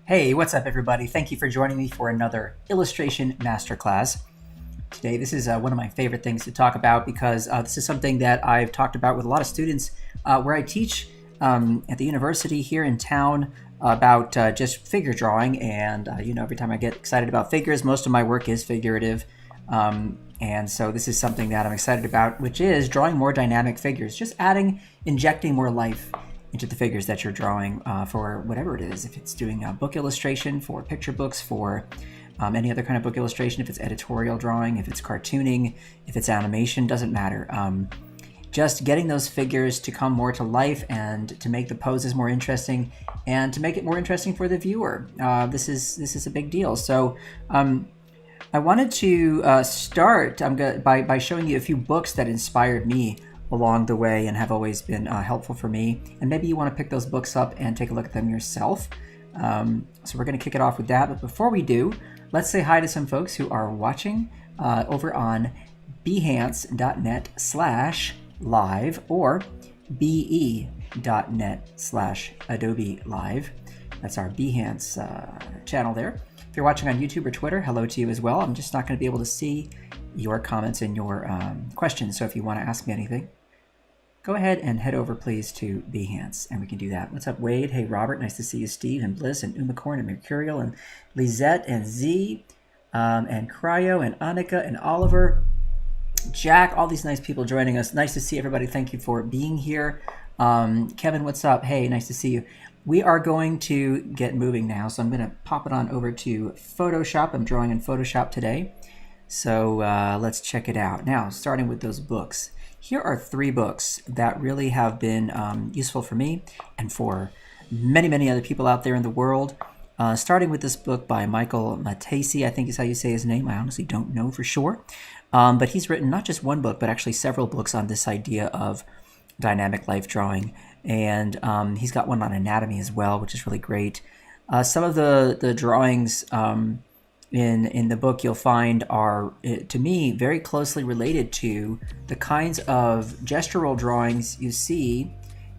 Hey, what's up everybody? Thank you for joining me for another illustration masterclass. Today, this is one of my favorite things to talk about because this is something that I've talked about with a lot of students where I teach at the university here in town about just figure drawing. And, every time I get excited about figures, most of my work is figurative. And so this is something that I'm excited about, which is drawing more dynamic figures, just injecting more life into the figures that you're drawing for whatever it is. If it's doing a book illustration for picture books, for any other kind of book illustration, if it's editorial drawing, if it's cartooning, if it's animation, doesn't matter. Just getting those figures to come more to life and to make the poses more interesting and to make it more interesting for the viewer. This is a big deal. So I wanted to start by showing you a few books that inspired me along the way and have always been helpful for me. And maybe you want to pick those books up and take a look at them yourself. So we're going to kick it off with that. But before we do, let's say hi to some folks who are watching over on behance.net/live or be.net/Adobe Live. That's our Behance channel there. If you're watching on YouTube or Twitter, hello to you as well. I'm just not going to be able to see your comments and your questions. So if you want to ask me anything, go ahead and head over, please, to Behance, and we can do that. What's up, Wade? Hey, Robert. Nice to see you, Steve, and Bliss, and Umacorn, and Mercurial, and Lizette, and Z, and Cryo, and Annika, and Oliver, Jack, all these nice people joining us. Nice to see everybody. Thank you for being here. Kevin, what's up? Hey, nice to see you. We are going to get moving now, so I'm going to pop it on over to Photoshop. I'm drawing in Photoshop today. So let's check it out. Now, starting with those books. Here are 3 books that really have been useful for me and for many, many other people out there in the world. Starting with this book by Michael Matesi, I think is how you say his name. I honestly don't know for sure. But he's written not just one book, but actually several books on this idea of dynamic life drawing. And he's got one on anatomy as well, which is really great. Some of the drawings in the book you'll find are, to me, very closely related to the kinds of gestural drawings you see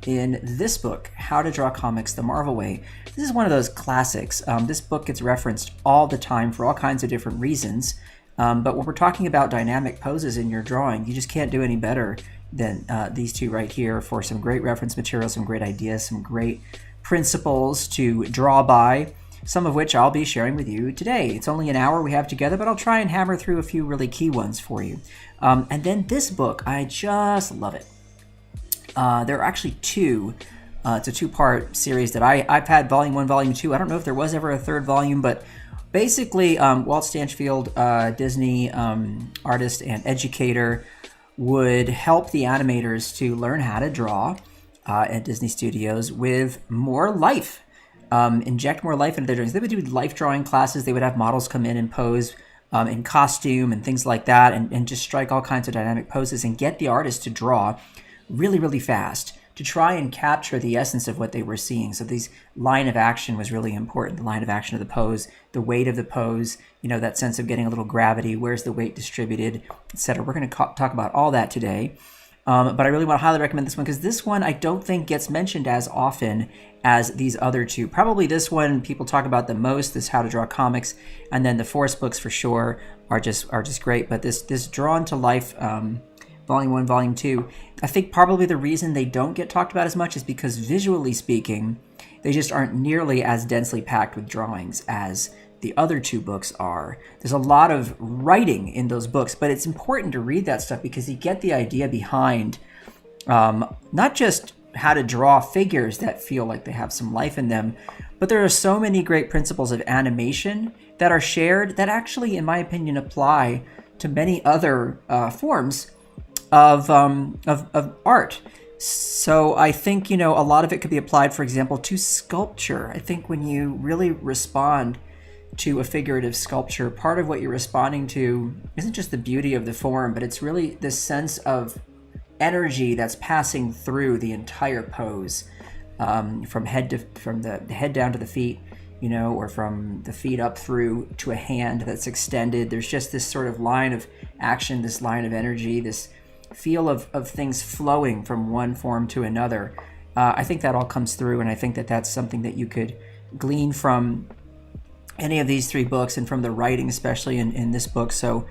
in this book, How to Draw Comics the Marvel Way. This is one of those classics. This book gets referenced all the time for all kinds of different reasons. But when we're talking about dynamic poses in your drawing, you just can't do any better than these 2 right here for some great reference material, some great ideas, some great principles to draw by, some of which I'll be sharing with you today. It's only an hour we have together, but I'll try and hammer through a few really key ones for you. And then this book, I just love it. There are actually 2. It's a 2-part series that I've had volume 1, volume 2. I don't know if there was ever a 3rd volume, but basically Walt Stanchfield, Disney artist and educator, would help the animators to learn how to draw at Disney Studios with more life. Inject more life into their drawings. They would do life drawing classes. They would have models come in and pose in costume and things like that, and just strike all kinds of dynamic poses and get the artist to draw really, really fast to try and capture the essence of what they were seeing. So this line of action was really important. The line of action of the pose, the weight of the pose, that sense of getting a little gravity, where's the weight distributed, etc. We're going to talk about all that today. But I really want to highly recommend this one because this one I don't think gets mentioned as often as these other 2. Probably this one people talk about the most, this How to Draw Comics, and then the Force books for sure are just great. But this Drawn to Life Volume 1, Volume 2, I think probably the reason they don't get talked about as much is because visually speaking, they just aren't nearly as densely packed with drawings as the other 2 books are. There's a lot of writing in those books, but it's important to read that stuff because you get the idea behind not just how to draw figures that feel like they have some life in them, but there are so many great principles of animation that are shared that actually, in my opinion, apply to many other forms of art. So I think, a lot of it could be applied, for example, to sculpture. I think when you really respond to a figurative sculpture, part of what you're responding to isn't just the beauty of the form, but it's really this sense of energy that's passing through the entire pose, from the head down to the feet, or from the feet up through to a hand that's extended. There's just this sort of line of action, this line of energy, this feel of things flowing from one form to another. I think that all comes through, and I think that that's something that you could glean from any of these 3 books and from the writing, especially in this book. So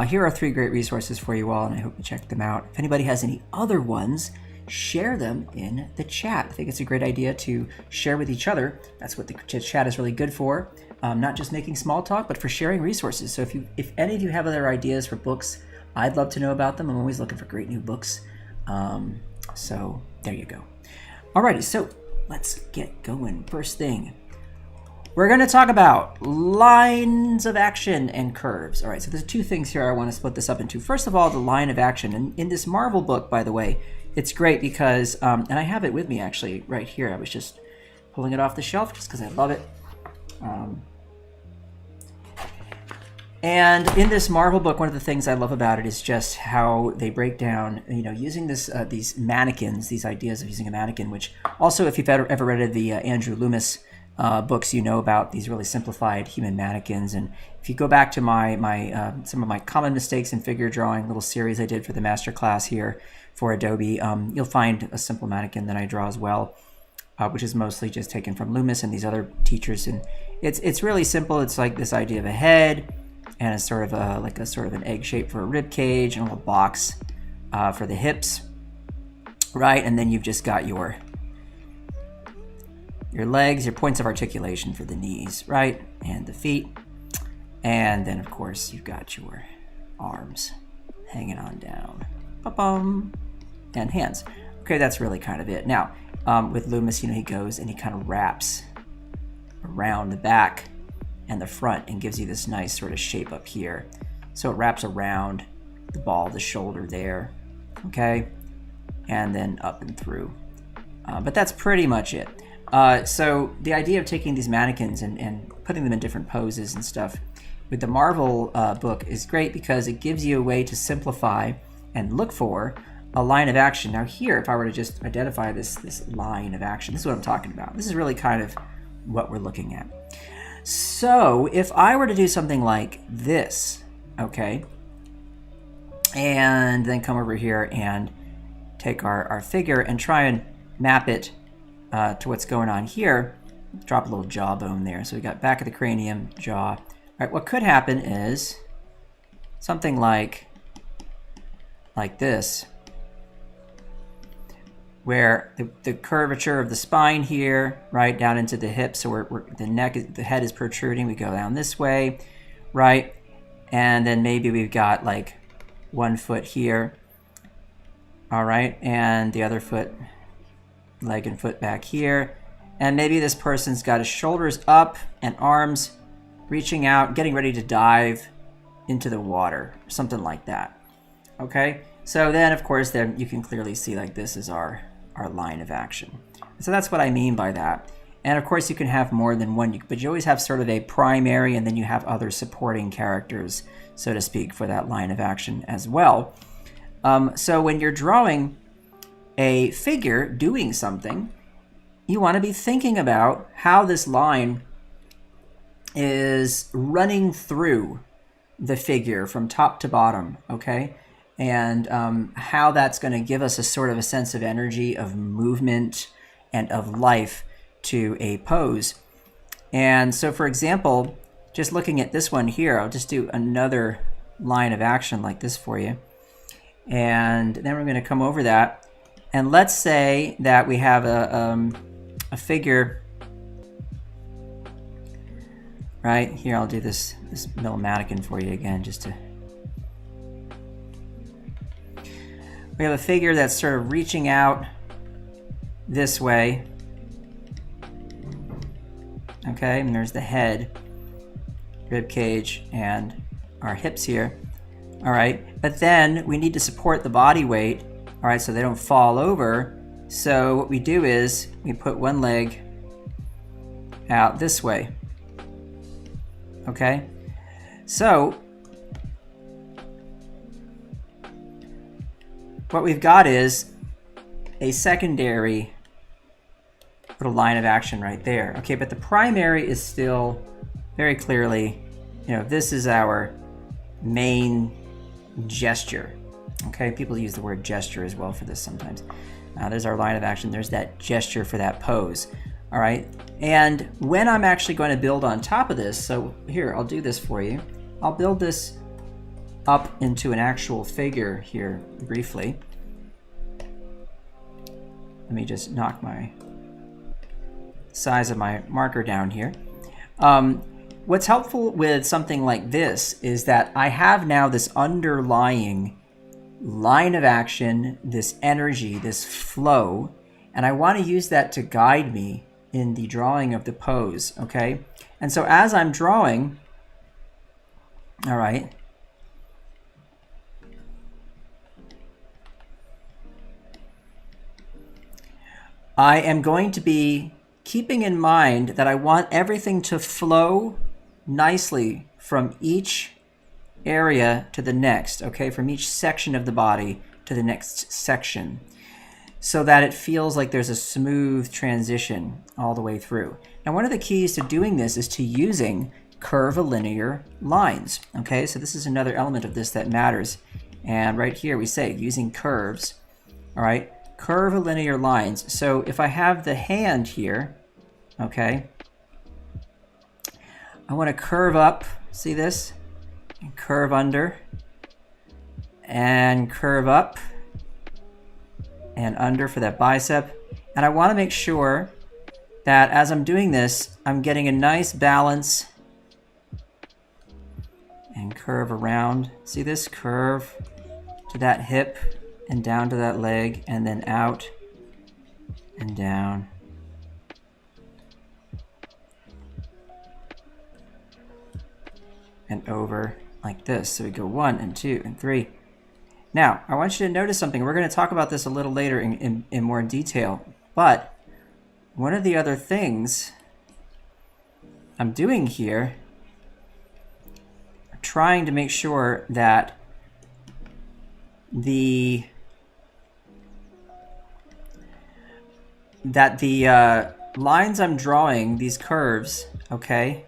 here are 3 great resources for you all, and I hope you check them out. If anybody has any other ones, share them in the chat. I think it's a great idea to share with each other. That's what the chat is really good for. Not just making small talk, but for sharing resources. So if any of you have other ideas for books, I'd love to know about them. I'm always looking for great new books. So there you go. Alrighty, so let's get going. First thing, we're going to talk about lines of action and curves. All right, so there's 2 things here I want to split this up into. First of all, the line of action. And in this Marvel book, by the way, it's great because, and I have it with me actually right here. I was just pulling it off the shelf just because I love it. And in this Marvel book, one of the things I love about it is just how they break down, using these mannequins, these ideas of using a mannequin, which also, if you've ever read the Andrew Loomis books, you know about these really simplified human mannequins. And if you go back to some of my common mistakes in figure drawing little series I did for the Masterclass here for Adobe, you'll find a simple mannequin that I draw as well, which is mostly just taken from Loomis and these other teachers. And it's really simple. It's like this idea of a head, and it's sort of an egg shape for a rib cage, and a little box for the hips, right? And then you've just got your legs, your points of articulation for the knees, right? And the feet. And then, of course, you've got your arms hanging on down. Ba-bum. And hands. Okay, that's really kind of it. Now, with Loomis, he goes and he kind of wraps around the back and the front and gives you this nice sort of shape up here. So it wraps around the ball, the shoulder there, okay? And then up and through. But that's pretty much it. So the idea of taking these mannequins and putting them in different poses and stuff with the Marvel book is great because it gives you a way to simplify and look for a line of action. Now here, if I were to just identify this line of action, this is what I'm talking about. This is really kind of what we're looking at. So if I were to do something like this, okay, and then come over here and take our figure and try and map it to what's going on here, drop a little jawbone there. So we got back of the cranium, jaw. All right, what could happen is something like this, where the curvature of the spine here, right, down into the hips, so the head is protruding, we go down this way, right, and then maybe we've got like 1 foot here, all right, and the other foot, leg and foot back here, and maybe this person's got his shoulders up and arms reaching out, getting ready to dive into the water, something like that, okay? So then, of course, then you can clearly see like this is our line of action. So that's what I mean by that. And of course, you can have more than one, but you always have sort of a primary, and then you have other supporting characters, so to speak, for that line of action as well. So when you're drawing a figure doing something, you want to be thinking about how this line is running through the figure from top to bottom, okay? And how that's going to give us a sort of a sense of energy, of movement, and of life to a pose. And so, for example, just looking at this one here, I'll just do another line of action like this for you. And then we're going to come over that. And let's say that we have a figure, right? Here, I'll do this little mannequin for you again, just to... We have a figure that's sort of reaching out this way. Okay, and there's the head, rib cage, and our hips here. All right, but then we need to support the body weight, all right, so they don't fall over. So what we do is we put one leg out this way. Okay, so what we've got is a secondary little line of action right there. Okay, but the primary is still very clearly, this is our main gesture. Okay, people use the word gesture as well for this sometimes. There's our line of action. There's that gesture for that pose. All right. And when I'm actually going to build on top of this, so here, I'll do this for you. I'll build this up into an actual figure here briefly. Let me just knock my size of my marker down here. What's helpful with something like this is that I have now this underlying line of action, this energy, this flow, and I want to use that to guide me in the drawing of the pose, okay? And so as I'm drawing, all right, I am going to be keeping in mind that I want everything to flow nicely from each area to the next, okay, from each section of the body to the next section, so that it feels like there's a smooth transition all the way through. Now, one of the keys to doing this is to using curvilinear lines, okay? So this is another element of this that matters. And right here we say using curves, all right? Curvilinear lines. So if I have the hand here, okay, I want to curve up, see this? And curve under, and curve up, and under for that bicep. And I want to make sure that as I'm doing this, I'm getting a nice balance and curve around. See this? Curve to that hip and down to that leg, and then out and down. And over like this. So we go 1 and 2 and 3. Now, I want you to notice something. We're going to talk about this a little later in more detail. But one of the other things I'm doing here, trying to make sure that the lines I'm drawing, these curves, okay,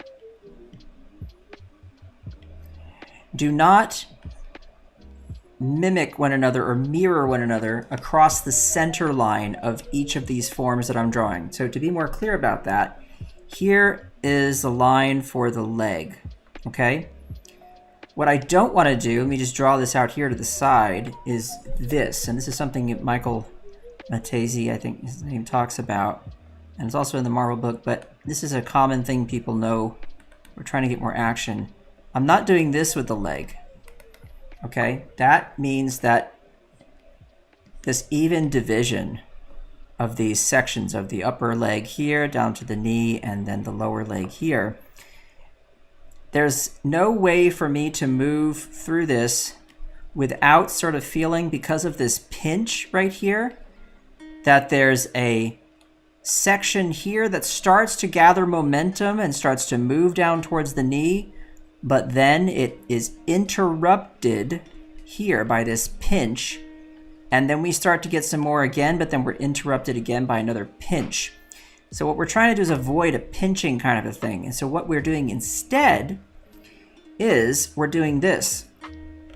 do not mimic one another or mirror one another across the center line of each of these forms that I'm drawing. So to be more clear about that, here is the line for the leg, okay? What I don't want to do, let me just draw this out here to the side, is this. And this is something that Michael Matesi, I think his name, talks about. And it's also in the Marvel book, but this is a common thing people know. We're trying to get more action. I'm not doing this with the leg, okay? That means that this even division of these sections of the upper leg here down to the knee and then the lower leg here, there's no way for me to move through this without sort of feeling, because of this pinch right here, that there's a section here that starts to gather momentum and starts to move down towards the knee, but then it is interrupted here by this pinch, and then we start to get some more again, but then we're interrupted again by another pinch. So what we're trying to do is avoid a pinching kind of a thing. And so what we're doing instead is we're doing this.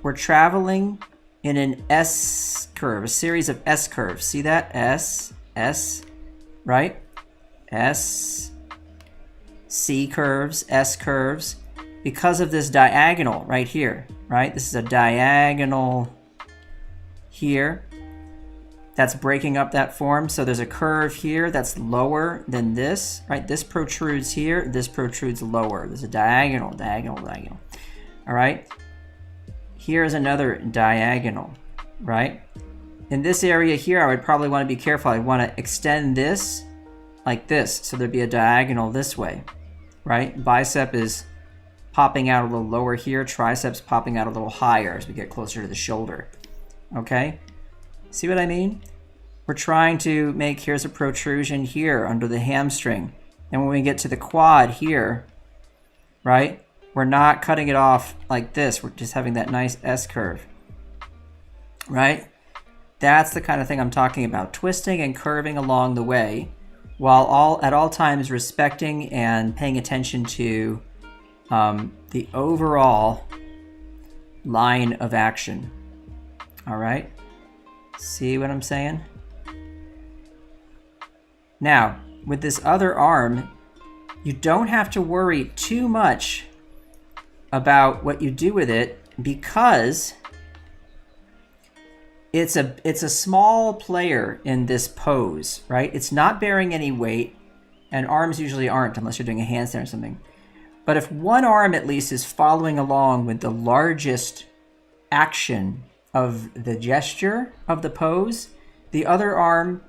We're traveling in an S curve, a series of S curves. See that? S, S, right? S, C curves, S curves, because of this diagonal right here, right? This is a diagonal here that's breaking up that form. So there's a curve here that's lower than this, right? This protrudes here, this protrudes lower. There's a diagonal, diagonal, diagonal. All right? Here's another diagonal, right? In this area here, I would probably want to be careful. I want to extend this like this, so there'd be a diagonal this way, right? Bicep is popping out a little lower here, triceps popping out a little higher as we get closer to the shoulder, okay? See what I mean? We're trying to make, here's a protrusion here under the hamstring. And when we get to the quad here, right, we're not cutting it off like this. We're just having that nice S curve, right? That's the kind of thing I'm talking about. Twisting and curving along the way, while at all times respecting and paying attention to the overall line of action. All right? See what I'm saying? Now, with this other arm, you don't have to worry too much about what you do with it, because it's a small player in this pose, right? It's not bearing any weight, and arms usually aren't unless you're doing a handstand or something. But if one arm at least is following along with the largest action of the gesture of the pose, the other arm,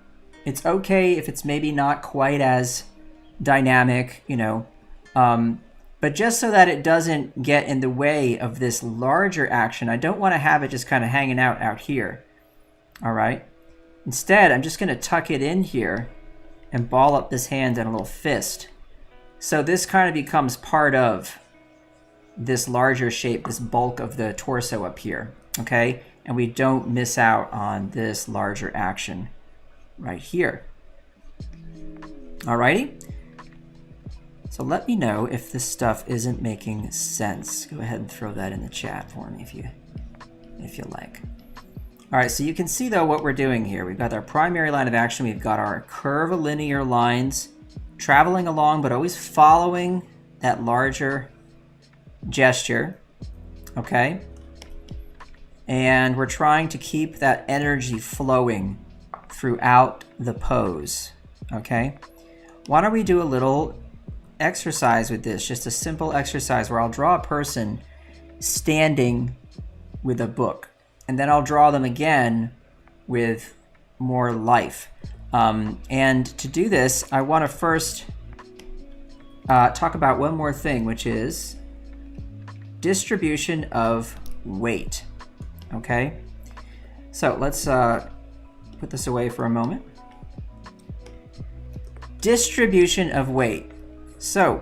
it's okay if it's maybe not quite as dynamic, you know, but just so that it doesn't get in the way of this larger action, I don't want to have it just kind of hanging out here. All right. Instead, I'm just going to tuck it in here and ball up this hand in a little fist. So this kind of becomes part of this larger shape, this bulk of the torso up here. Okay. And we don't miss out on this larger action right here. All righty. So let me know if this stuff isn't making sense. Go ahead and throw that in the chat for me if you like. All right, so you can see though what we're doing here. We've got our primary line of action. We've got our curvilinear lines traveling along, but always following that larger gesture, okay? And we're trying to keep that energy flowing throughout the pose, okay? Why don't we do a little exercise with this, just a simple exercise where I'll draw a person standing with a book, and then I'll draw them again with more life. And to do this, I want to first talk about one more thing, which is distribution of weight. Okay, so let's put this away for a moment. Distribution of weight. So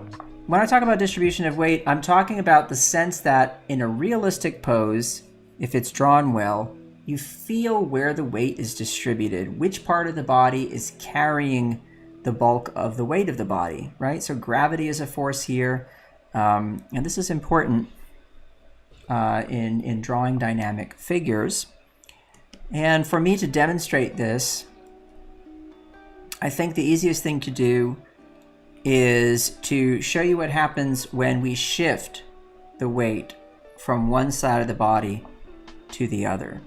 when I talk about distribution of weight, I'm talking about the sense that in a realistic pose, if it's drawn well, you feel where the weight is distributed, which part of the body is carrying the bulk of the weight of the body, right? So gravity is a force here, and this is important in drawing dynamic figures. And for me to demonstrate this, I think the easiest thing to do is to show you what happens when we shift the weight from one side of the body to the other.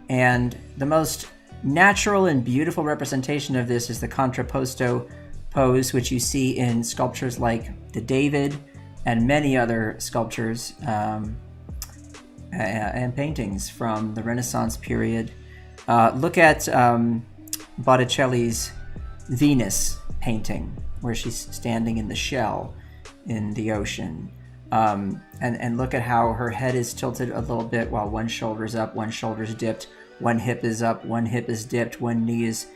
And the most natural and beautiful representation of this is the contrapposto pose, which you see in sculptures like the David and many other sculptures and paintings from the Renaissance period. Look at Botticelli's Venus painting, where she's standing in the shell in the ocean. And look at how her head is tilted a little bit while one shoulder's up, one shoulder's dipped, one hip is up, one hip is dipped, one knee is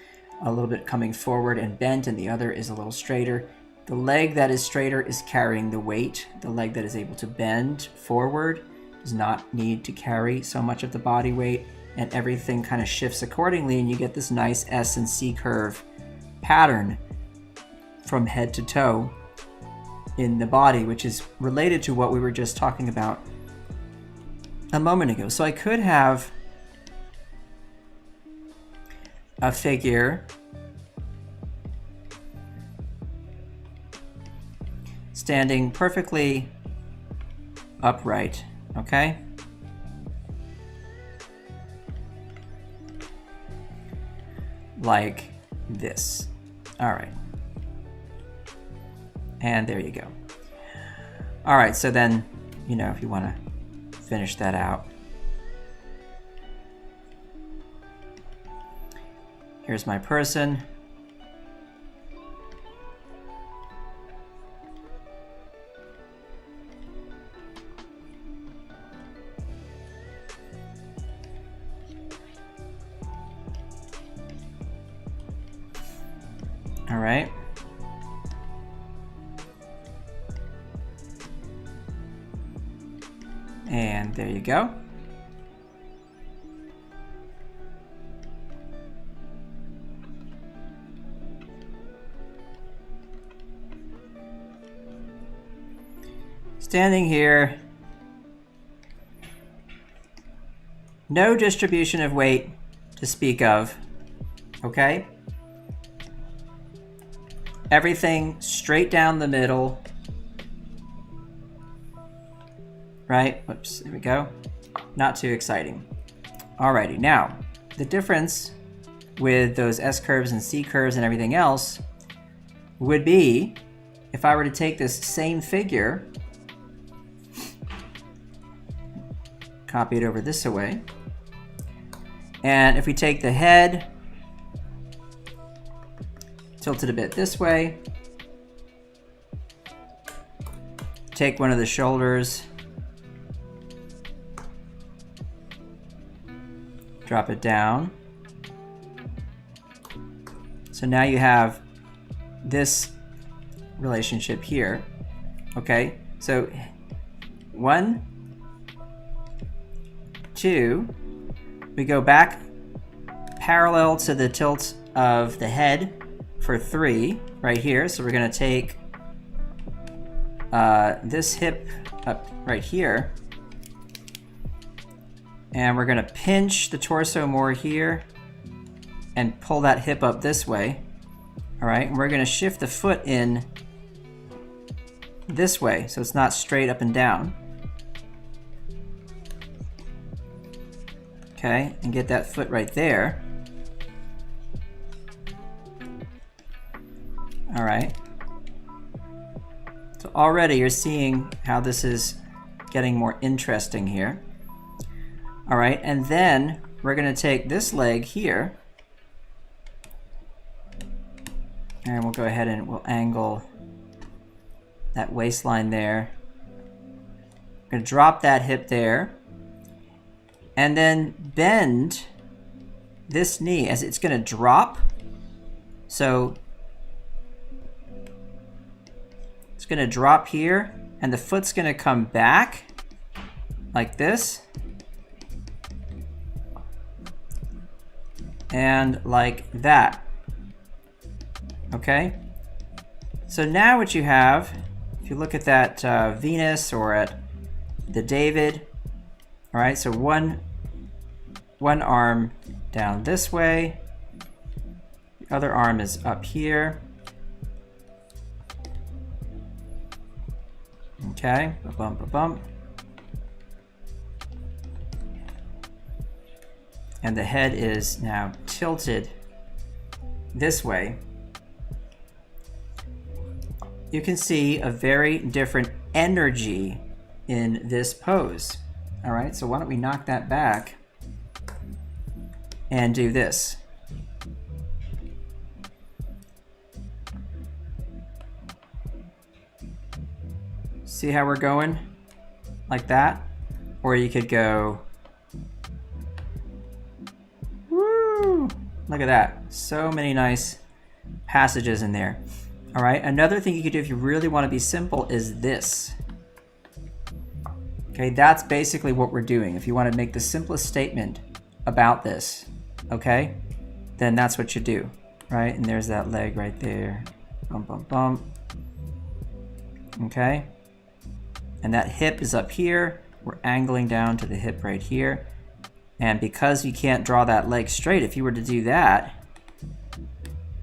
a little bit coming forward and bent, and the other is a little straighter. The leg that is straighter is carrying the weight. The leg that is able to bend forward does not need to carry so much of the body weight, and everything kind of shifts accordingly, and you get this nice S and C curve pattern from head to toe in the body, which is related to what we were just talking about a moment ago. So I could have a figure standing perfectly upright, okay? Like this. All right. And there you go. All right, so then, you know, if you want to finish that out. Here's my person. All right. And there you go. Standing here, no distribution of weight to speak of, okay? everything straight down the middle. Right? Whoops, there we go. Not too exciting. Alrighty, now, the difference with those S curves and C curves and everything else would be if I were to take this same figure, copy it over this way, and if we take the head, tilt it a bit this way, take one of the shoulders, drop it down. So now you have this relationship here. Okay, so 1, 2, we go back parallel to the tilt of the head for 3 right here. So we're going to take this hip up right here, and we're going to pinch the torso more here and pull that hip up this way. All right, and we're going to shift the foot in this way so it's not straight up and down. Okay, and get that foot right there. All right. So already you're seeing how this is getting more interesting here. All right, and then we're going to take this leg here, and we'll go ahead and we'll angle that waistline there. We're going to drop that hip there, and then bend this knee as it's going to drop. So it's going to drop here, and the foot's going to come back like this, and like that. Okay, so now what you have, if you look at that Venus or at the David, all right, so one arm down this way, the other arm is up here. Okay, ba-bump, ba-bump. And the head is now tilted this way. You can see a very different energy in this pose. All right, so why don't we knock that back and do this. See how we're going? Like that? Or you could go, woo! Look at that. So many nice passages in there. All right, another thing you could do if you really want to be simple is this. Okay, that's basically what we're doing. If you want to make the simplest statement about this, okay, then that's what you do, right? And there's that leg right there. Bump, bump, bump. Okay, and that hip is up here. We're angling down to the hip right here. And because you can't draw that leg straight, if you were to do that,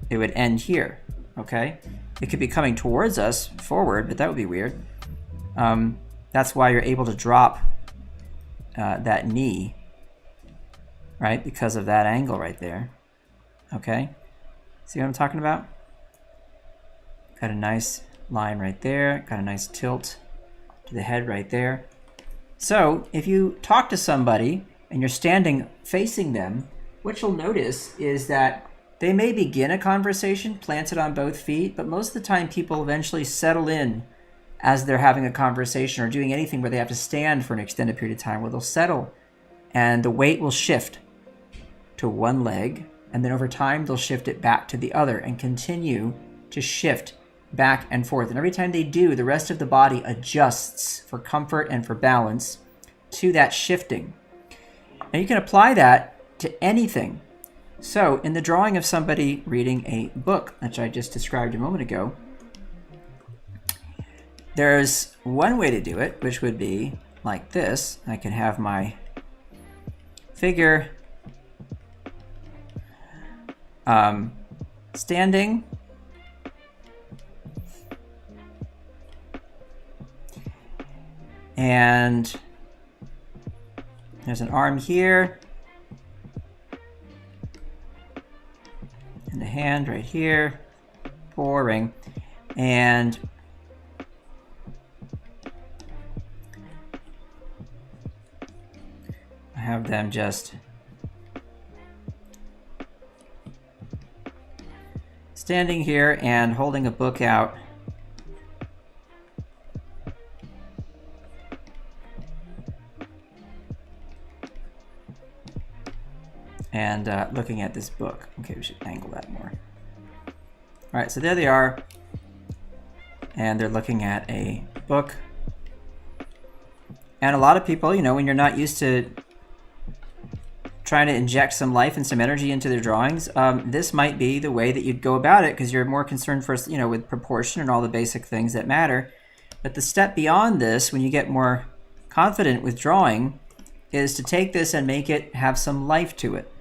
it would end here, okay? It could be coming towards us forward, but that would be weird. That's why you're able to drop that knee, right? Because of that angle right there, okay? See what I'm talking about? Got a nice line right there, got a nice tilt to the head right there. So if you talk to somebody and you're standing facing them, what you'll notice is that they may begin a conversation planted on both feet, but most of the time people eventually settle in as they're having a conversation or doing anything where they have to stand for an extended period of time, where they'll settle and the weight will shift to one leg, and then over time they'll shift it back to the other and continue to shift back and forth. And every time they do, the rest of the body adjusts for comfort and for balance to that shifting. And you can apply that to anything. So in the drawing of somebody reading a book, which I just described a moment ago, there's one way to do it, which would be like this. I can have my figure standing And there's an arm here. And a hand right here. Boring. And I have them just standing here and holding a book out. And looking at this book. Okay, we should angle that more. All right, so there they are. And they're looking at a book. And a lot of people, you know, when you're not used to trying to inject some life and some energy into their drawings, this might be the way that you'd go about it, because you're more concerned first, you know, with proportion and all the basic things that matter. But the step beyond this, when you get more confident with drawing, is to take this and make it have some life to it.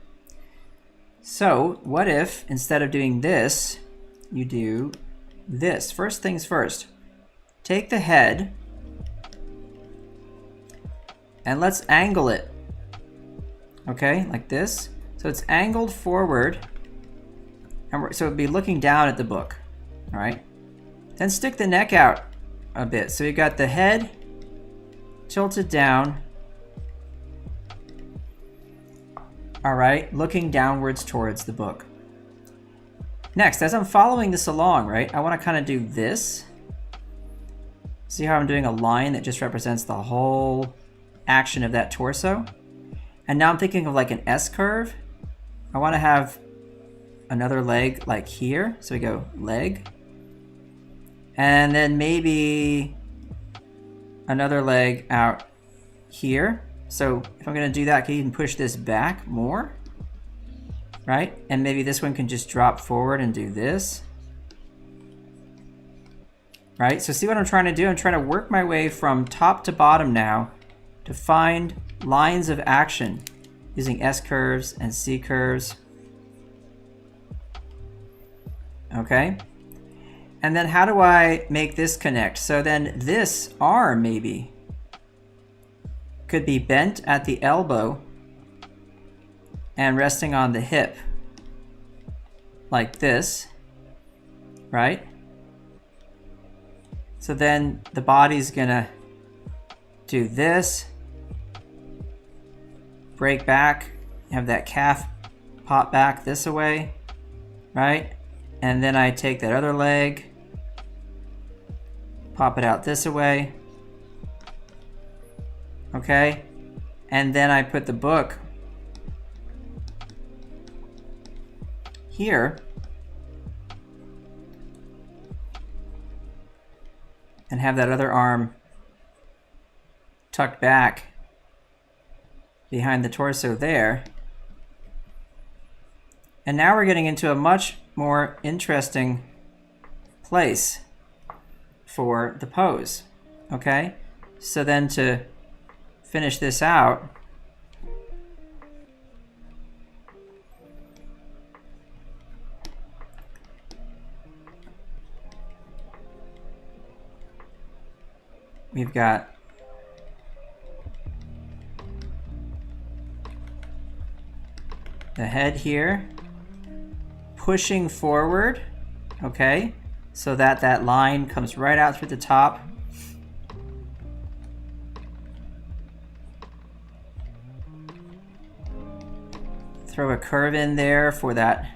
So what if, instead of doing this, you do this? First things first, take the head and let's angle it. Okay, like this. So it's angled forward, and so it'd be looking down at the book. All right. Then stick the neck out a bit. So you got the head tilted down. All right, looking downwards towards the book. Next, as I'm following this along, right, I want to kind of do this. See how I'm doing a line that just represents the whole action of that torso? And now I'm thinking of like an S curve. I want to have another leg like here. So we go leg. And then maybe another leg out here. So if I'm going to do that, I can even push this back more, right? And maybe this one can just drop forward and do this, right? So see what I'm trying to do? I'm trying to work my way from top to bottom now to find lines of action using S curves and C curves. Okay. And then how do I make this connect? So then this arm maybe could be bent at the elbow and resting on the hip like this, right? So then the body's gonna do this, break back, have that calf pop back this way, right? And then I take that other leg, pop it out this way. Okay, and then I put the book here and have that other arm tucked back behind the torso there. And now we're getting into a much more interesting place for the pose. Okay, so then to finish this out, we've got the head here pushing forward, okay, so that that line comes right out through the top. Throw a curve in there for that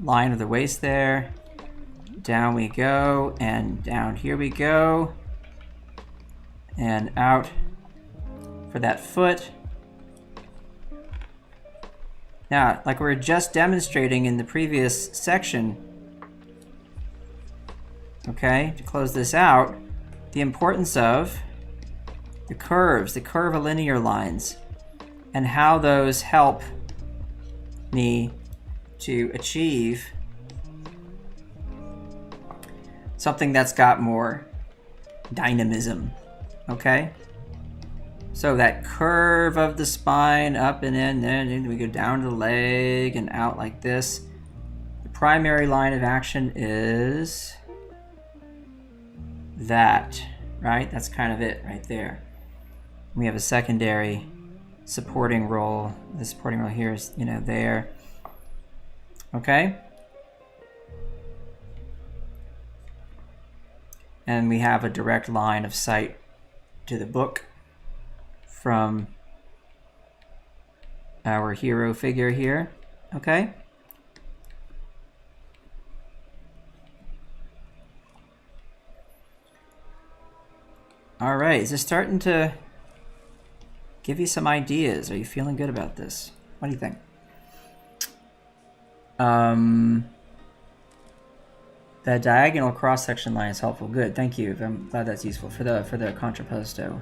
line of the waist there. Down we go, and down here we go, and out for that foot. Now, like we were just demonstrating in the previous section, okay, to close this out, the importance of the curves, the curvilinear lines, and how those help me to achieve something that's got more dynamism, okay? So that curve of the spine up and in, then we go down to the leg and out like this. The primary line of action is that, right? That's kind of it right there. We have a secondary supporting role. The supporting role here is, you know, there. Okay? And we have a direct line of sight to the book from our hero figure here. Okay? All right, is this starting to give you some ideas? Are you feeling good about this? What do you think? The diagonal cross-section line is helpful. Good, thank you. I'm glad that's useful for the contrapposto.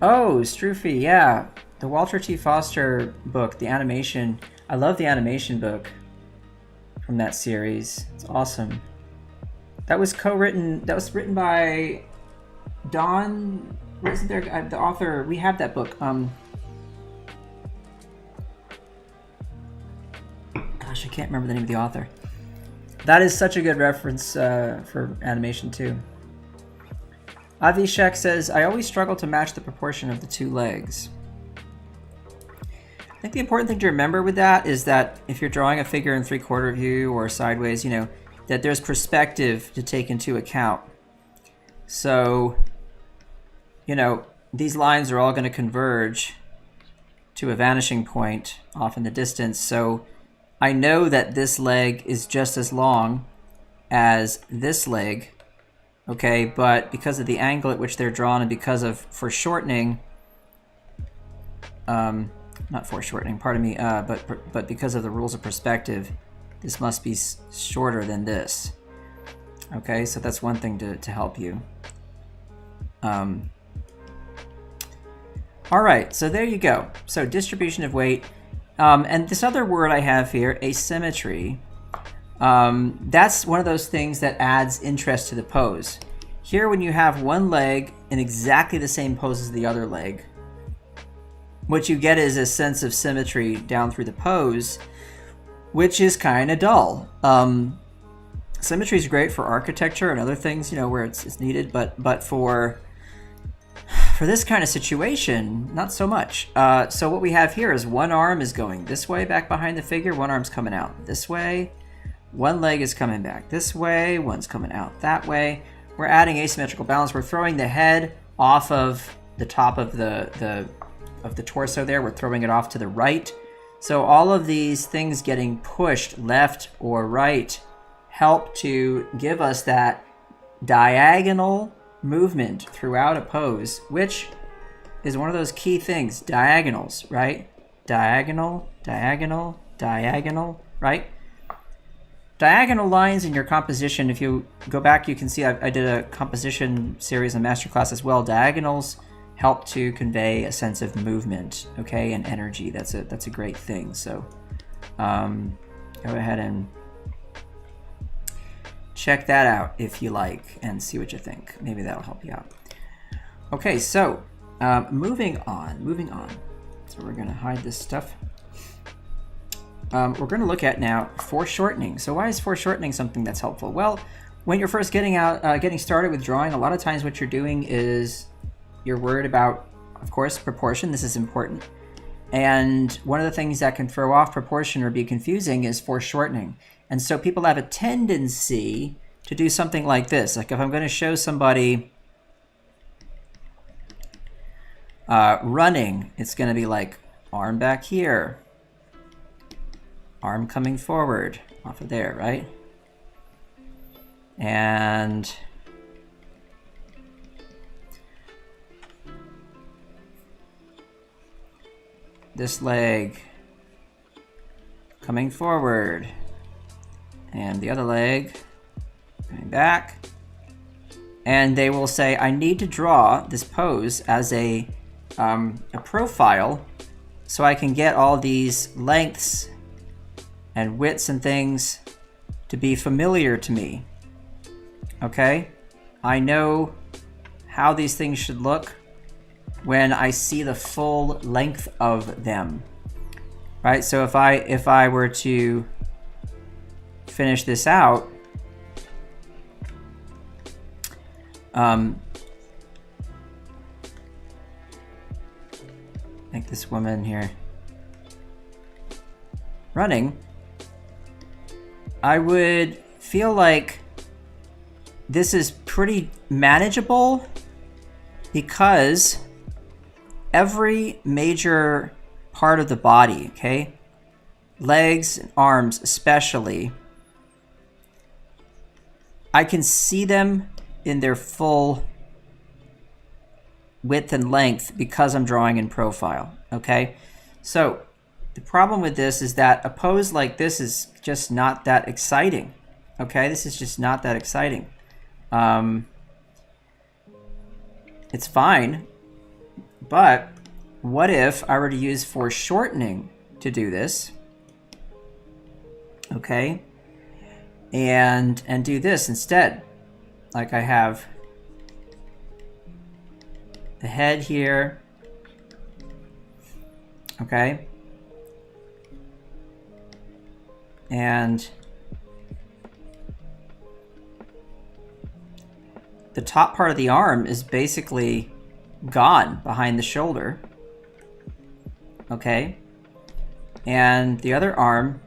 Oh, Stroofy, yeah. The Walter T. Foster book, the animation. I love the animation book from that series. It's awesome. That was co-written, that was written by Don, wasn't there, the author, we have that book. Gosh, I can't remember the name of the author. That is such a good reference for animation too. Avishek says, I always struggle to match the proportion of the two legs. I think the important thing to remember with that is that if you're drawing a figure in 3/4 view or sideways, you know, that there's perspective to take into account. So, you know, these lines are all going to converge to a vanishing point off in the distance. So I know that this leg is just as long as this leg, okay? But because of the angle at which they're drawn and because of foreshortening, not foreshortening, pardon me, but because of the rules of perspective, this must be shorter than this. Okay, so that's one thing to help you. All right, so there you go. So distribution of weight. And this other word I have here, asymmetry, that's one of those things that adds interest to the pose. Here, when you have one leg in exactly the same pose as the other leg, what you get is a sense of symmetry down through the pose, which is kind of dull. Symmetry is great for architecture and other things, you know, where it's needed, but for this kind of situation, not so much. So what we have here is one arm is going this way back behind the figure, one arm's coming out this way, one leg is coming back this way, one's coming out that way. We're adding asymmetrical balance. We're throwing the head off of the top of the torso there. We're throwing it off to the right. So all of these things getting pushed left or right help to give us that diagonal movement throughout a pose, which is one of those key things, diagonals, right? Diagonal, diagonal, diagonal, right? Diagonal lines in your composition, if you go back, you can see I did a composition series on Masterclass as well. Diagonals help to convey a sense of movement, okay, and energy. That's a great thing. So go ahead and check that out if you like and see what you think. Maybe that'll help you out. Okay, so moving on. So we're gonna hide this stuff. We're gonna look at now foreshortening. So why is foreshortening something that's helpful? Well, when you're first getting started with drawing, a lot of times what you're doing is you're worried about, of course, proportion. This is important. And one of the things that can throw off proportion or be confusing is foreshortening. And so people have a tendency to do something like this. Like if I'm going to show somebody running, it's going to be like arm back here, arm coming forward off of there, right? And this leg coming forward, and the other leg coming back. And they will say, I need to draw this pose as a profile so I can get all these lengths and widths and things to be familiar to me. Okay? I know how these things should look when I see the full length of them, right? So if I were to finish this out, like this woman here running, I would feel like this is pretty manageable because every major part of the body, okay, legs and arms especially, I can see them in their full width and length because I'm drawing in profile, okay? So the problem with this is that a pose like this is just not that exciting, okay? This is just not that exciting. It's fine, but what if I were to use foreshortening to do this, okay? And do this instead. Like I have the head here, okay? And the top part of the arm is basically gone behind the shoulder, okay? And the other arm,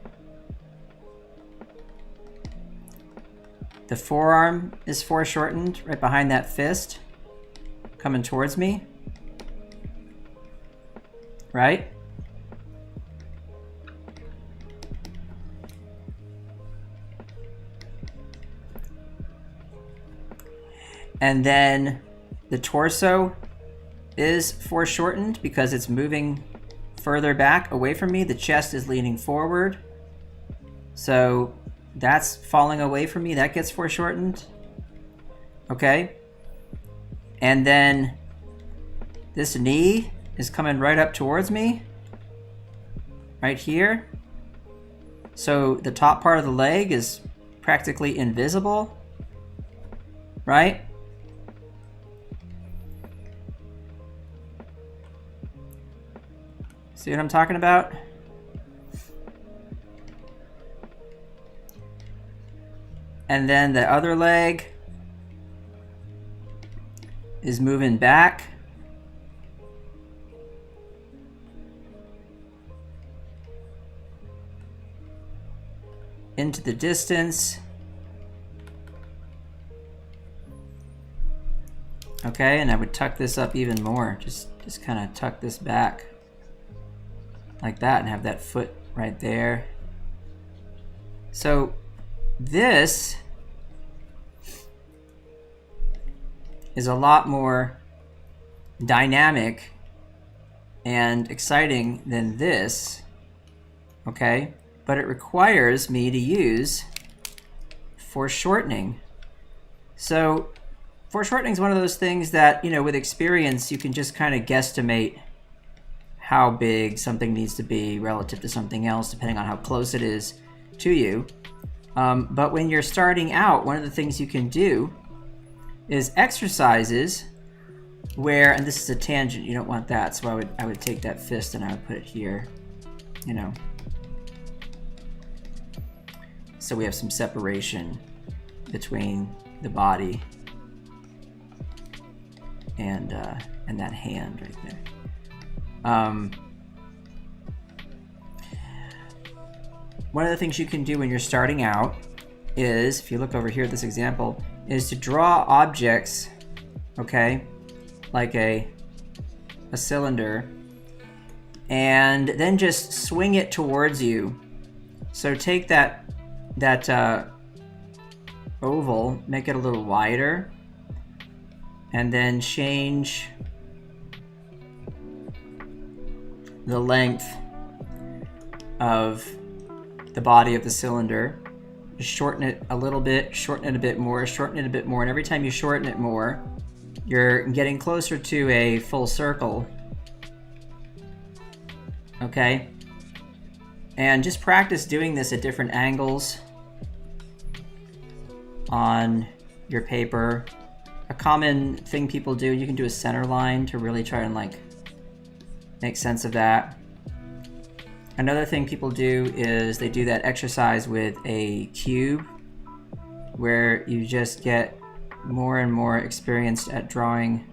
the forearm is foreshortened right behind that fist coming towards me, right? And then the torso is foreshortened because it's moving further back away from me. The chest is leaning forward. So that's falling away from me. That gets foreshortened. Okay. And then this knee is coming right up towards me. Right here. So the top part of the leg is practically invisible. Right? See what I'm talking about? And then the other leg is moving back. Into the distance. Okay, and I would tuck this up even more. Just kind of tuck this back. Like that, and have that foot right there. So this is a lot more dynamic and exciting than this, okay? But it requires me to use foreshortening. So foreshortening is one of those things that, you know, with experience, you can just kind of guesstimate how big something needs to be relative to something else, depending on how close it is to you. But when you're starting out, one of the things you can do is exercises where, and this is a tangent, you don't want that, so I would take that fist and I would put it here, you know. So we have some separation between the body and that hand right there. One of the things you can do when you're starting out is, if you look over here at this example, is to draw objects, okay, like a cylinder, and then just swing it towards you. So take that oval, make it a little wider, and then change the length of the body of the cylinder. Just shorten it a little bit, shorten it a bit more, shorten it a bit more, and every time you shorten it more, you're getting closer to a full circle. Okay? And just practice doing this at different angles on your paper a common thing people do, you can do a center line to really try and like make sense of that. Another thing people do is they do that exercise with a cube where you just get more and more experienced at drawing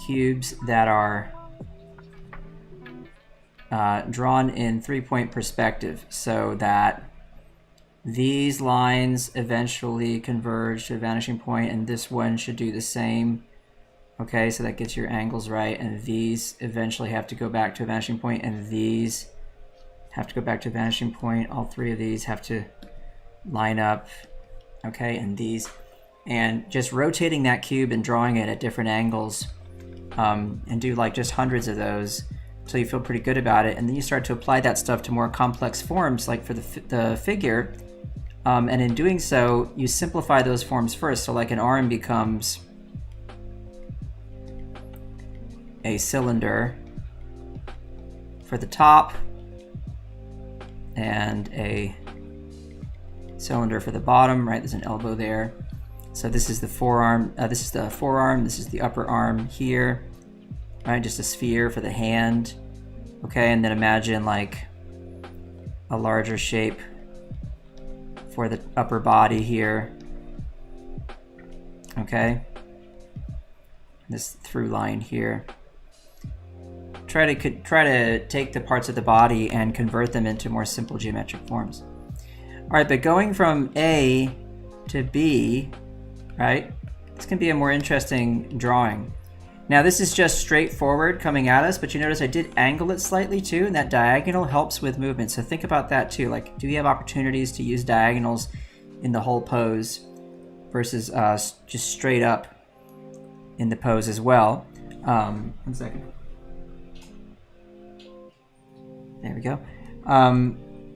cubes that are drawn in 3-point perspective, so that these lines eventually converge to a vanishing point, and this one should do the same. Okay, so that gets your angles right, and these eventually have to go back to a vanishing point, and these have to go back to a vanishing point. All three of these have to line up, okay, and these. And just rotating that cube and drawing it at different angles, and do like just hundreds of those until you feel pretty good about it. And then you start to apply that stuff to more complex forms, like for the figure. And in doing so, you simplify those forms first. So like an arm becomes a cylinder for the top and a cylinder for the bottom, right? There's an elbow there. So this is the forearm, this is the forearm, this is the upper arm here, right? Just a sphere for the hand. Okay, and then imagine like a larger shape for the upper body here. Okay, this through line here. Try to take the parts of the body and convert them into more simple geometric forms. All right, but going from A to B, right? This can be a more interesting drawing. Now this is just straightforward coming at us, but you notice I did angle it slightly too, and that diagonal helps with movement. So think about that too. Like, do we have opportunities to use diagonals in the whole pose versus just straight up in the pose as well? 1 second. There we go.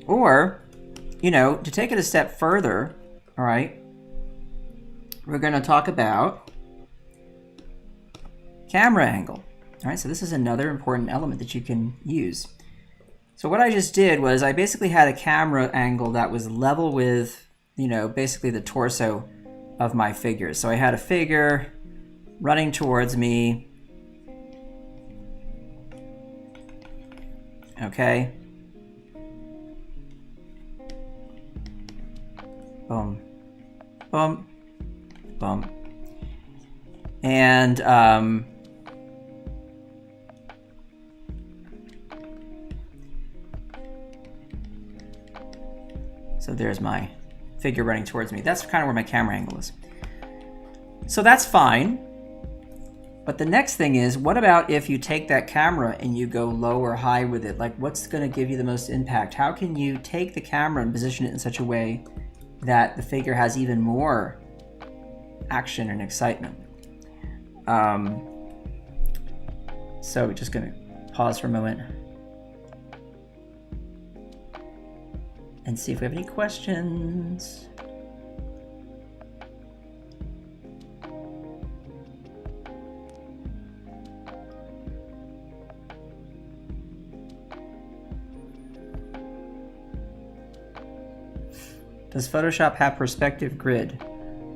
Or, you know, to take it a step further, all right, we're going to talk about camera angle. All right, so this is another important element that you can use. So what I just did was I basically had a camera angle that was level with, you know, basically the torso of my figure. So I had a figure running towards me. Okay. Boom. Boom. Boom. And so there's my figure running towards me. That's kind of where my camera angle is. So that's fine. But the next thing is, what about if you take that camera and you go low or high with it? Like, what's going to give you the most impact? How can you take the camera and position it in such a way that the figure has even more action and excitement? So we're just going to pause for a moment and see if we have any questions. Does Photoshop have perspective grid?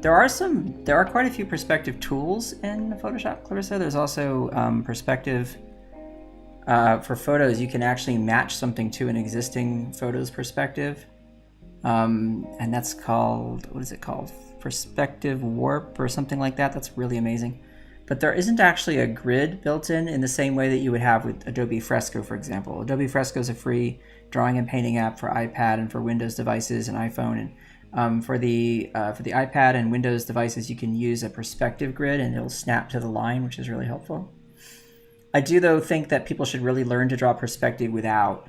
There are quite a few perspective tools in Photoshop, Clarissa. There's also perspective for photos. You can actually match something to an existing photo's perspective. And that's called, what is it called? Perspective warp or something like that. That's really amazing. But there isn't actually a grid built in the same way that you would have with Adobe Fresco, for example. Adobe Fresco is a free drawing and painting app for iPad and for Windows devices and iPhone. And for the iPad and Windows devices, you can use a perspective grid and it'll snap to the line, which is really helpful. I do, though, think that people should really learn to draw perspective without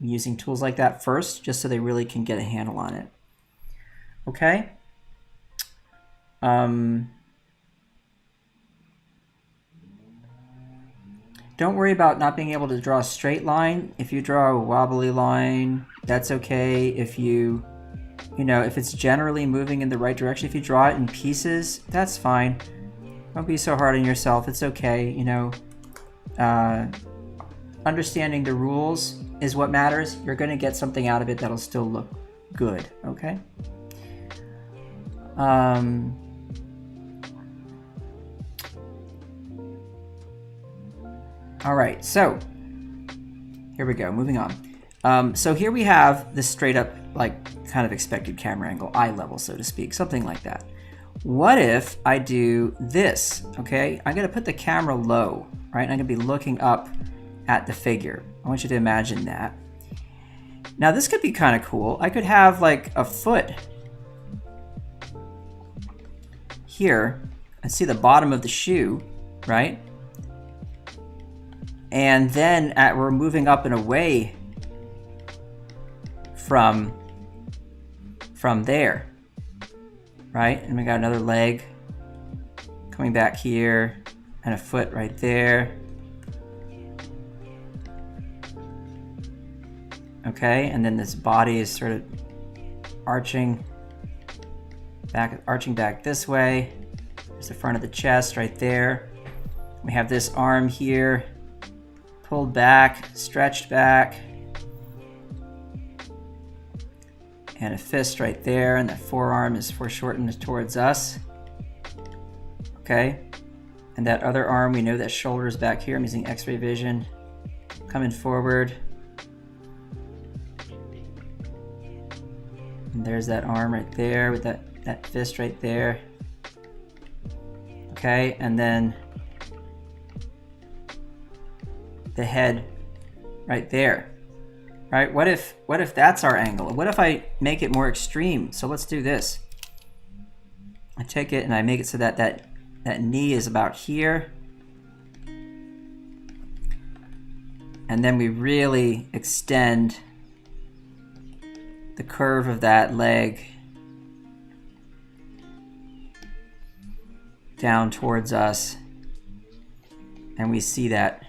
using tools like that first, just so they really can get a handle on it. Okay? Don't worry about not being able to draw a straight line. If you draw a wobbly line, that's okay. If you know, if it's generally moving in the right direction, if you draw it in pieces, that's fine. Don't be so hard on yourself. It's okay, you know. Understanding the rules is what matters. You're going to get something out of it that'll still look good, okay? All right, so here we go, moving on. So here we have this straight up, like, kind of expected camera angle, eye level, so to speak, something like that. What if I do this, okay? I'm gonna put the camera low, right? And I'm gonna be looking up at the figure. I want you to imagine that. Now this could be kind of cool. I could have like a foot here and see the bottom of the shoe, right? And then we're moving up and away from there, right? And we got another leg coming back here and a foot right there. Okay, and then this body is sort of arching back this way. There's the front of the chest right there. We have this arm here, pulled back, stretched back. And a fist right there, and the forearm is foreshortened towards us. Okay, and that other arm, we know that shoulder is back here. I'm using X-ray vision, coming forward. And there's that arm right there with that fist right there. Okay, and then the head right there. Right? What if that's our angle? What if I make it more extreme? So let's do this. I take it and I make it so that that knee is about here. And then we really extend the curve of that leg down towards us. And we see that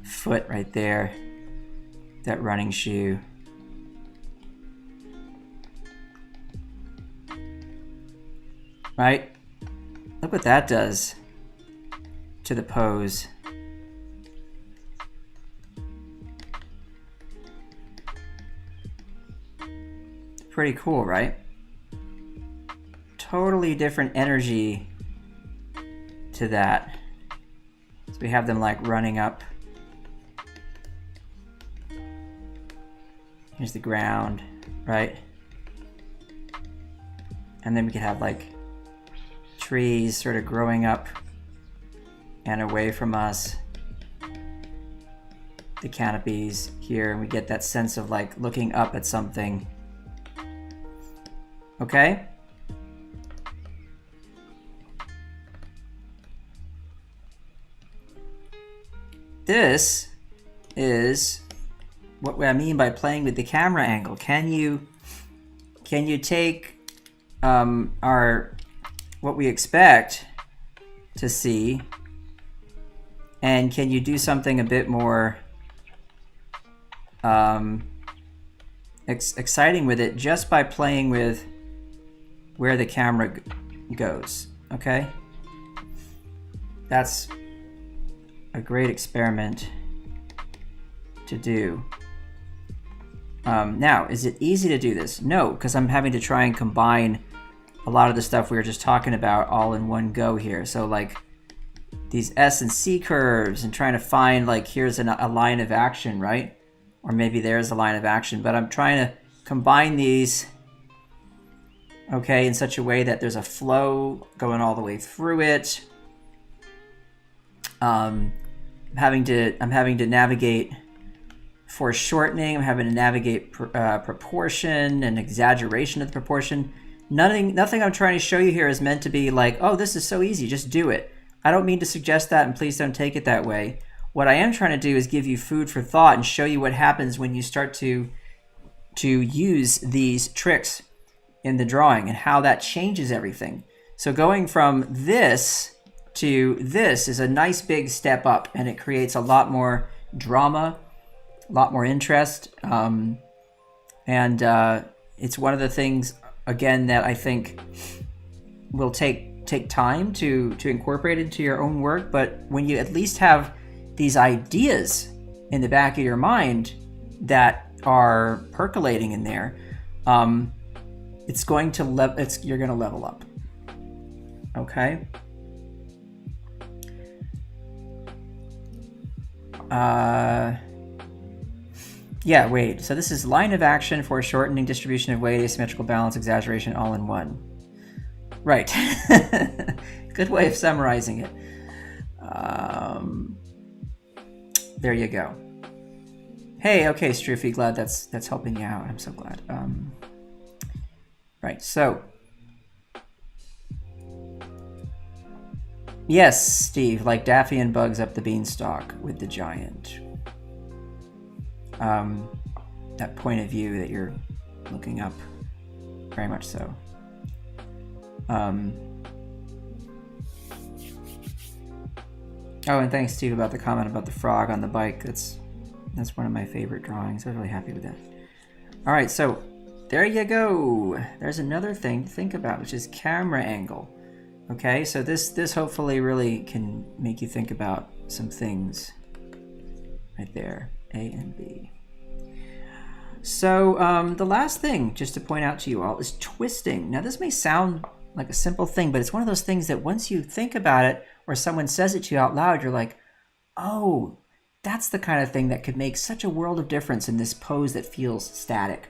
foot right there, that running shoe. Right? Look what that does to the pose. Pretty cool, right? Totally different energy to that. So we have them like running up. Here's the ground, right? And then we could have like trees sort of growing up and away from us. The canopies here, and we get that sense of like looking up at something. Okay? This is what I mean by playing with the camera angle. Can you take what we expect to see, and can you do something a bit more exciting with it just by playing with where the camera goes? Okay, that's a great experiment to do. Now, is it easy to do this? No, because I'm having to try and combine a lot of the stuff we were just talking about all in one go here. So like these S and C curves, and trying to find like here's a line of action, right? Or maybe there's a line of action, but I'm trying to combine these, okay, in such a way that there's a flow going all the way through it. I'm having to navigate foreshortening. I'm having to navigate proportion and exaggeration of the proportion. Nothing I'm trying to show you here is meant to be like, oh, this is so easy, just do it. I don't mean to suggest that, and please don't take it that way. What I am trying to do is give you food for thought and show you what happens when you start to use these tricks in the drawing and how that changes everything. So going from this to this is a nice big step up, and it creates a lot more drama, a lot more interest, and it's one of the things, again, that I think will take time to incorporate into your own work. But when you at least have these ideas in the back of your mind that are percolating in there, it's going to you're going to level up. Okay. Yeah, wait. So this is line of action, foreshortening, distribution of weight, asymmetrical balance, exaggeration, all in one. Right. Good way of summarizing it. There you go. Hey, okay, Struffy, glad that's helping you out. I'm so glad. Right, so. Yes, Steve, like Daffy and Bugs up the beanstalk with the giant. That point of view that you're looking up, very much so. Oh, and thanks, Steve, about the comment about the frog on the bike. That's one of my favorite drawings. I was really happy with that. All right, so there you go. There's another thing to think about, which is camera angle. Okay, so this hopefully really can make you think about some things right there, A and B. So the last thing, just to point out to you all, is twisting. Now this may sound like a simple thing, but it's one of those things that once you think about it, or someone says it to you out loud, you're like, oh, that's the kind of thing that could make such a world of difference in this pose that feels static.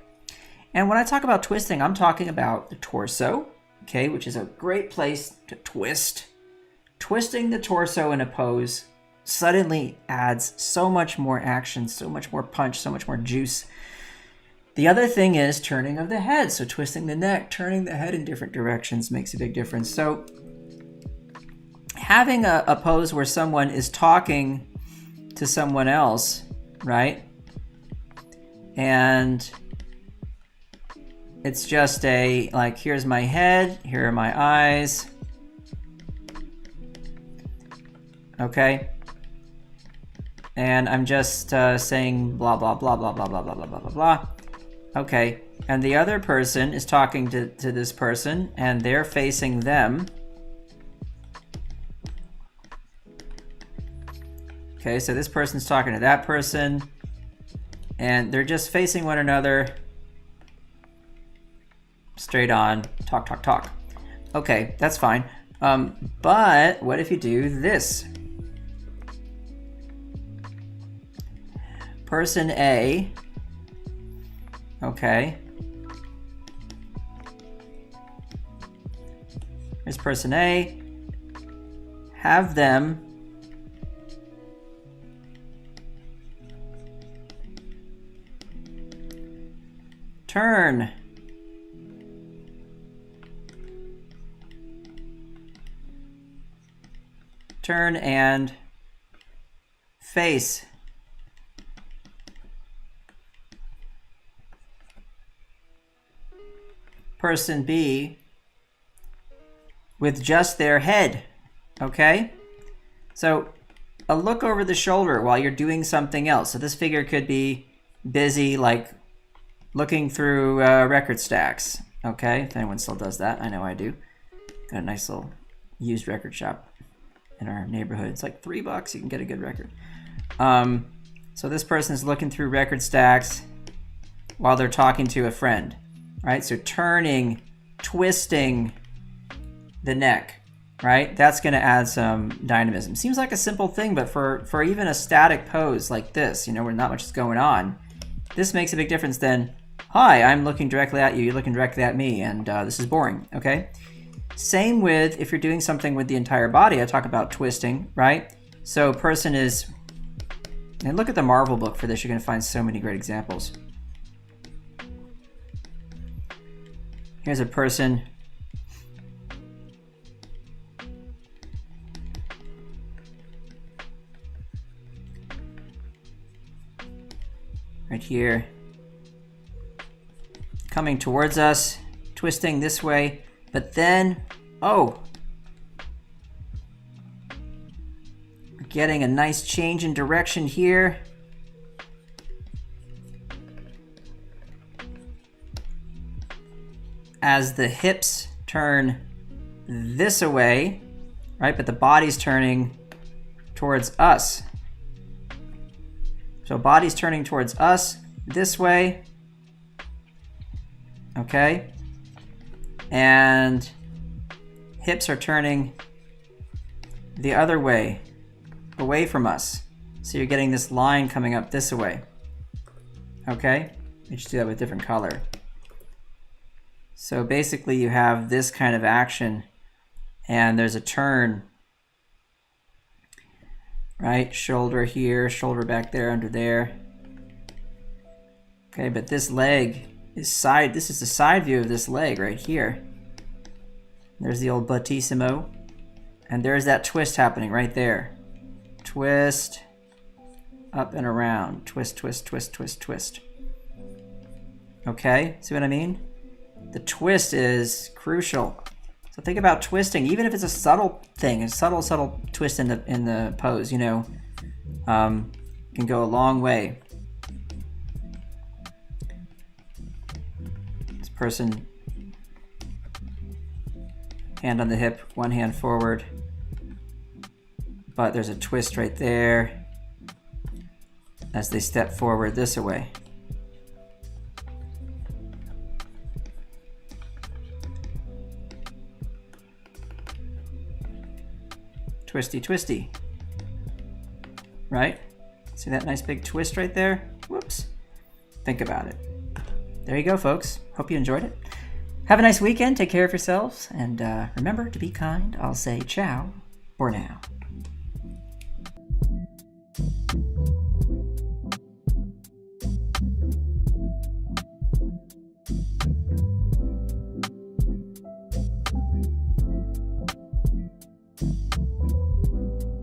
And when I talk about twisting, I'm talking about the torso, okay, which is a great place to twist. Twisting the torso in a pose suddenly adds so much more action, so much more punch, so much more juice. The other thing is turning of the head. So twisting the neck, turning the head in different directions makes a big difference. So having a pose where someone is talking to someone else, right? And it's just like, here's my head, here are my eyes. Okay. And I'm just saying blah, blah, blah, blah, blah, blah, blah, blah, blah, blah, blah. Okay. And the other person is talking to this person, and they're facing them. Okay, so this person's talking to that person, and they're just facing one another. Straight on, talk, talk, talk. Okay, that's fine. But what if you do this? Person A, okay. Here's person A. Have them turn. Turn and face. Person B with just their head, okay? So a look over the shoulder while you're doing something else. So this figure could be busy, like looking through record stacks, okay? If anyone still does that, I know I do. Got a nice little used record shop in our neighborhood. It's like $3, you can get a good record. So this person is looking through record stacks while they're talking to a friend, right? So turning, twisting the neck, right? That's gonna add some dynamism. Seems like a simple thing, but for even a static pose like this, you know, where not much is going on, this makes a big difference than, hi, I'm looking directly at you, you're looking directly at me, and this is boring, okay? Same with if you're doing something with the entire body. I talk about twisting, right? So person is, and look at the Marvel book for this, you're gonna find so many great examples. Here's a person right here, coming towards us, twisting this way, but then, oh, we're getting a nice change in direction here. As the hips turn this way, right? But the body's turning towards us. So body's turning towards us this way, okay? And hips are turning the other way, away from us. So you're getting this line coming up this way. Okay? You just do that with a different color. So basically you have this kind of action and there's a turn, right? Shoulder here, shoulder back there, under there. Okay, but this leg is side, this is the side view of this leg right here. There's the old battissimo. And there's that twist happening right there. Twist, up and around. Twist, twist, twist, twist, twist. Okay, see what I mean? The twist is crucial. So think about twisting, even if it's a subtle thing, a subtle twist in the pose, you know, can go a long way. This person, hand on the hip, one hand forward, but there's a twist right there as they step forward this way. Twisty, twisty, right? See that nice big twist right there? Whoops. Think about it. There you go, folks. Hope you enjoyed it. Have a nice weekend. Take care of yourselves. And remember to be kind. I'll say ciao for now.